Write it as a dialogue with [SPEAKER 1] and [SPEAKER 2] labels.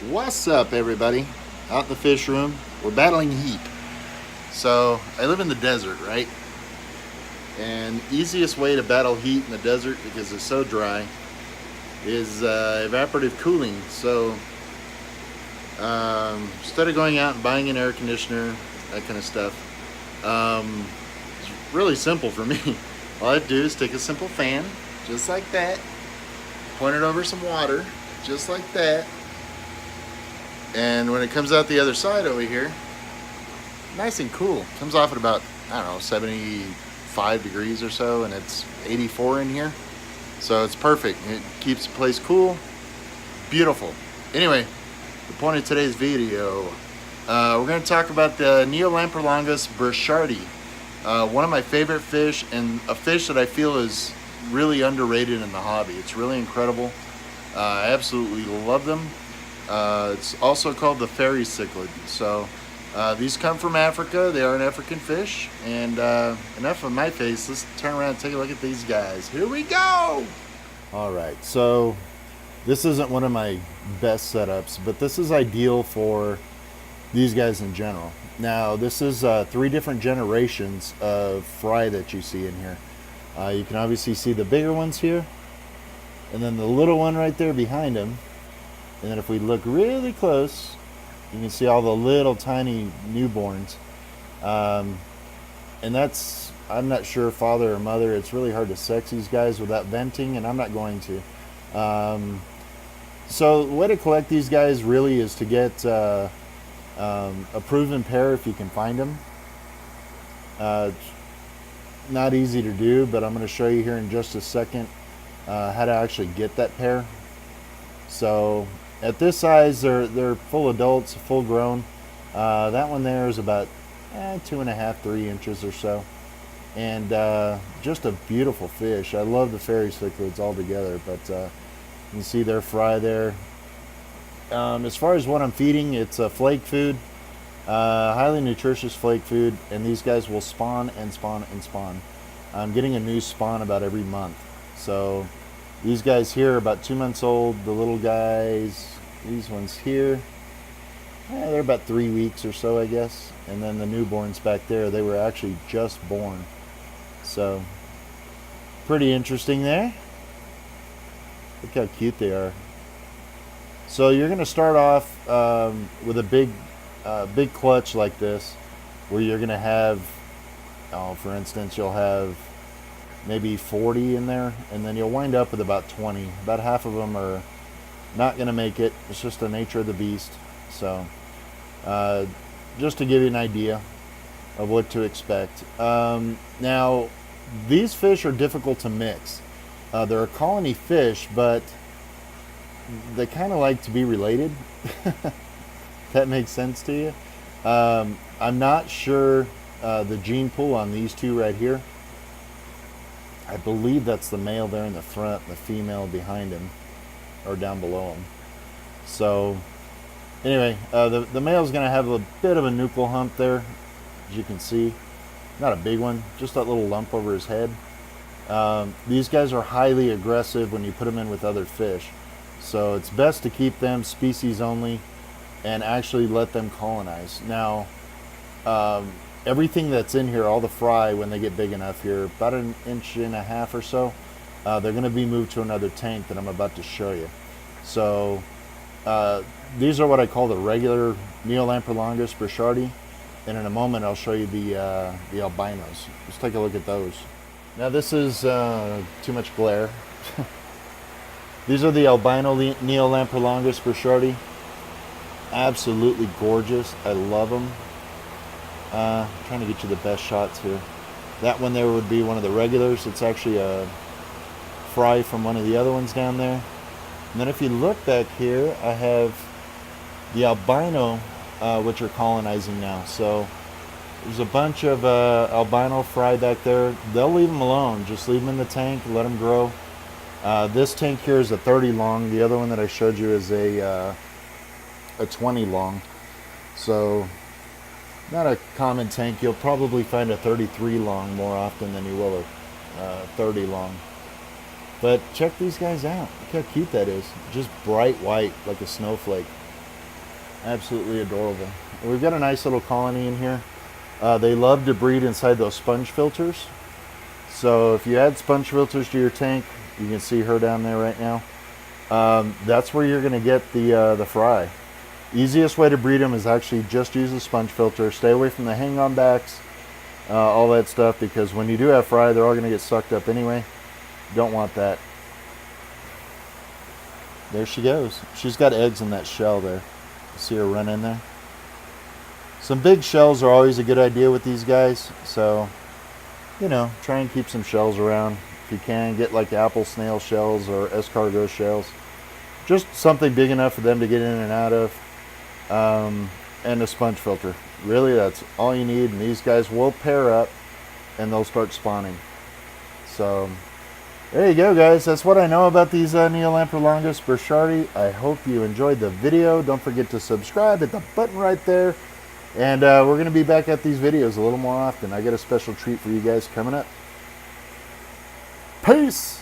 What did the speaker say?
[SPEAKER 1] What's up, everybody? Out in the fish room, we're battling heat. So I live in the desert, right? And easiest way to battle heat in the desert, because it's so dry, is evaporative cooling. So instead of going out and buying an air conditioner, that kind of stuff, it's really simple for me. All I do is take a simple fan, just like that, point it over some water, just like that, and when it comes out the other side over here, nice and cool. Comes off at about, I don't know, 75 degrees or so, and it's 84 in here. So it's perfect. It keeps the place cool. Beautiful. Anyway, the point of today's video, we're going to talk about the Neolamprolongus Birchardi. One of my favorite fish, and a fish that I feel is really underrated in the hobby. It's really incredible. I absolutely love them. It's also called the fairy cichlid. So these come from Africa. They are an African fish. And enough of my face. Let's turn around and take a look at these guys. Here we go. All right. So this isn't one of my best setups, but this is ideal for these guys in general. Now, this is 3 different generations of fry that you see in here. You can obviously see the bigger ones here, and then the little one right there behind him. And then if we look really close, you can see all the little tiny newborns. And that's, I'm not sure father or mother. It's really hard to sex these guys without venting, and I'm not going to. So the way to collect these guys really is to get a proven pair if you can find them. Not easy to do, but I'm going to show you here in just a second how to actually get that pair. So at this size, they're full adults, full grown. That one there is about 2.5, 3 inches or so, and just a beautiful fish. I love the fairy cichlids altogether, but you can see their fry there. As far as what I'm feeding, it's a flake food, highly nutritious flake food, and these guys will spawn and spawn and spawn. I'm getting a new spawn about every month. So these guys here are about 2 months old. The little guys, these ones here, they're about 3 weeks or so, I guess. And then the newborns back there, they were actually just born. So pretty interesting there. Look how cute they are. So you're going to start off with a big clutch like this, where you're going to have, for instance, you'll have maybe 40 in there, and then you'll wind up with about 20. About half of them are not going to make it. It's just the nature of the beast. So just to give you an idea of what to expect. Now, these fish are difficult to mix. They're a colony fish, but they kind of like to be related. That makes sense to you. I'm not sure the gene pool on these two right here. I believe that's the male there in the front, and the female behind him, or down below him. So anyway, the male's going to have a bit of a nuchal hump there, as you can see. Not a big one, just that little lump over his head. These guys are highly aggressive when you put them in with other fish. So it's best to keep them species only and actually let them colonize. Now, everything that's in here, all the fry, when they get big enough here, about 1.5 inches or so, they're going to be moved to another tank that I'm about to show you. So these are what I call the regular Neolamprolongus Birchardi, and in a moment I'll show you the albinos. Let's take a look at those. Now this is too much glare. These are the albino Neolamprolongus Birchardi. Absolutely gorgeous. I love them. Trying to get you the best shots here. That one there would be one of the regulars. It's actually a fry from one of the other ones down there. And then if you look back here, I have the albino, which are colonizing now. So there's a bunch of albino fry back there. They'll leave them alone. Just leave them in the tank, let them grow. This tank here is a 30 long. The other one that I showed you is a 20 long. So not a common tank. You'll probably find a 33 long more often than you will a 30 long. But check these guys out. Look how cute that is. Just bright white, like a snowflake. Absolutely adorable. We've got a nice little colony in here. They love to breed inside those sponge filters. So if you add sponge filters to your tank, you can see her down there right now. That's where you're going to get the fry. Easiest way to breed them is actually just use the sponge filter. Stay away from the hang-on backs, all that stuff, because when you do have fry, they're all going to get sucked up anyway. Don't want that. There she goes. She's got eggs in that shell there. See her run in there? Some big shells are always a good idea with these guys. So, you know, try and keep some shells around. If you can, get like apple snail shells or escargot shells. Just something big enough for them to get in and out of. And a sponge filter. Really, that's all you need. And these guys will pair up and they'll start spawning. So, there you go, guys. That's what I know about these Neolamprolongus Birchardi. I hope you enjoyed the video. Don't forget to subscribe. Hit the button right there. And we're going to be back at these videos a little more often. I got a special treat for you guys coming up. Peace!